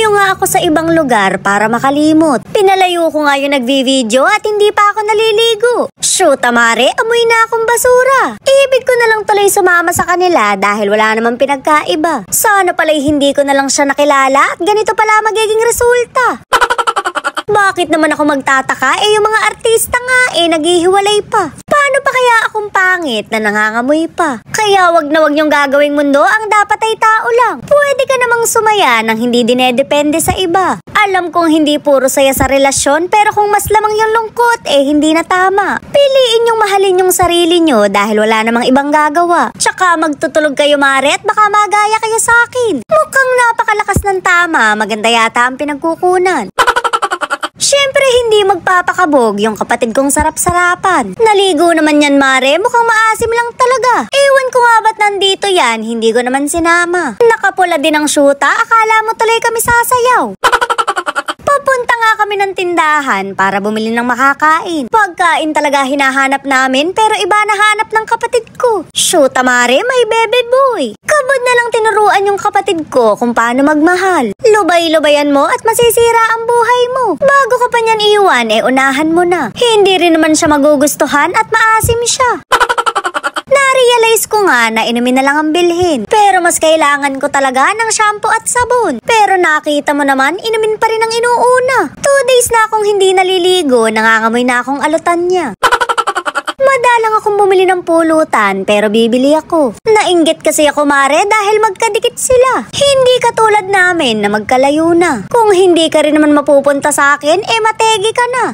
Lumayo nga ako sa ibang lugar para makalimot. Pinalayo ko nga yung nagvi-video at hindi pa ako naliligo. Shoot, mare, amoy na akong basura. Ibig ko na lang tuloy sumama sa kanila dahil wala namang pinagkaiba. Sana pala'y hindi ko na lang siya nakilala at ganito pala magiging resulta. Bakit naman ako magtataka? Yung mga artista nga naghihiwalay pa. Paano pa kaya akong pangit na nangangamoy pa? Kaya wag na wag niyong gagawing mundo, ang dapat ay tao lang. Pwede ka namang sumaya nang hindi dinedepende sa iba. Alam kong hindi puro saya sa relasyon, pero kung mas lamang yung lungkot, hindi na tama. Piliin yung mahalin yung sarili nyo dahil wala namang ibang gagawa. Tsaka magtutulog kayo, mare, at baka magaya kayo sa akin. Mukhang napakalakas ng tama, maganda yata ang pinagkukunan. Siyempre hindi magpapakabog yung kapatid kong sarap-sarapan. Naligo naman yan, mare, mukhang maasim lang talaga. Ewan ko nga ba't nandito yan, hindi ko naman sinama. Nakapula din ang syuta, akala mo tuloy kami sasayaw. Papunta nga kami ng tindahan para bumili ng makakain. Pagkain talaga hinahanap namin pero iba nahanap ng kapatid ko. Shoot, mare, may bebe boy. Kabod na lang tinuruan yung kapatid ko kung paano magmahal. Lubay-lubayan mo at masisira ang buhay mo. Bago ka pa niyan iwan, unahan mo na. Hindi rin naman siya magugustuhan at maasim siya. Na-realize ko nga na inumin na lang ang bilhin. Pero mas kailangan ko talaga ng shampoo at sabon. Pero nakita mo naman, inumin pa rin ang inuuna. 2 days na akong hindi naliligo, nangangamoy na akong alutan niya. Madalang akong bumili ng pulutan pero bibili ako. Nainggit kasi ako, mare, dahil magkadikit sila. Hindi katulad namin na magkalayo na. Kung hindi ka rin naman mapupunta sa akin, mategi ka na.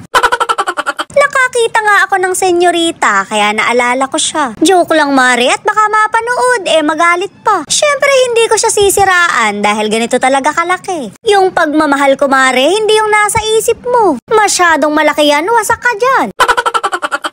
Nakakita nga ako ng senyorita kaya naalala ko siya. Joke lang, mare, at baka mapanood magalit pa. Syempre hindi ko siya sisiraan dahil ganito talaga kalaki. Yung pagmamahal ko, mare, hindi yung nasa isip mo. Masyadong malaki yan, wasak ka dyan.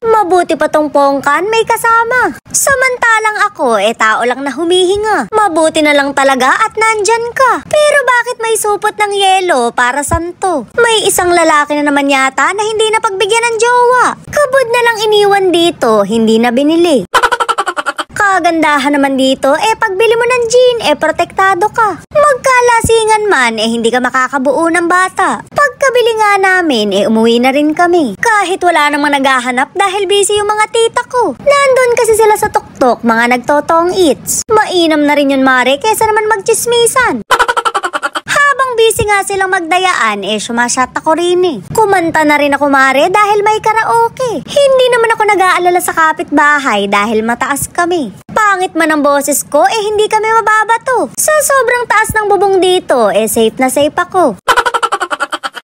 Mabuti pa tong pongkan, may kasama. Samantalang ako, tao lang na humihinga. Mabuti na lang talaga at nandyan ka. Pero bakit may supot ng yelo para santo? May isang lalaki na naman yata na hindi napagbigyan ng jowa. Kabod na lang iniwan dito, hindi na binili. Kagandahan naman dito, pagbili mo ng jean, protektado ka. Magkalasingan man, hindi ka makakabuo ng bata. Pagkabili nga namin, umuwi na rin kami. Kahit wala namang naghahanap dahil busy yung mga tita ko. Nandun kasi sila sa tuktok, mga nagtotong eats. Mainam na rin yun, mare, kesa naman magchismisan. Busy nga silang magdayaan, sumasyat ako rin Kumanta na rin ako, mare, dahil may karaoke. Hindi naman ako nag-aalala sa kapitbahay dahil mataas kami. Pangit man ang boses ko, hindi kami mababato. Sa sobrang taas ng bubong dito, safe na safe ako.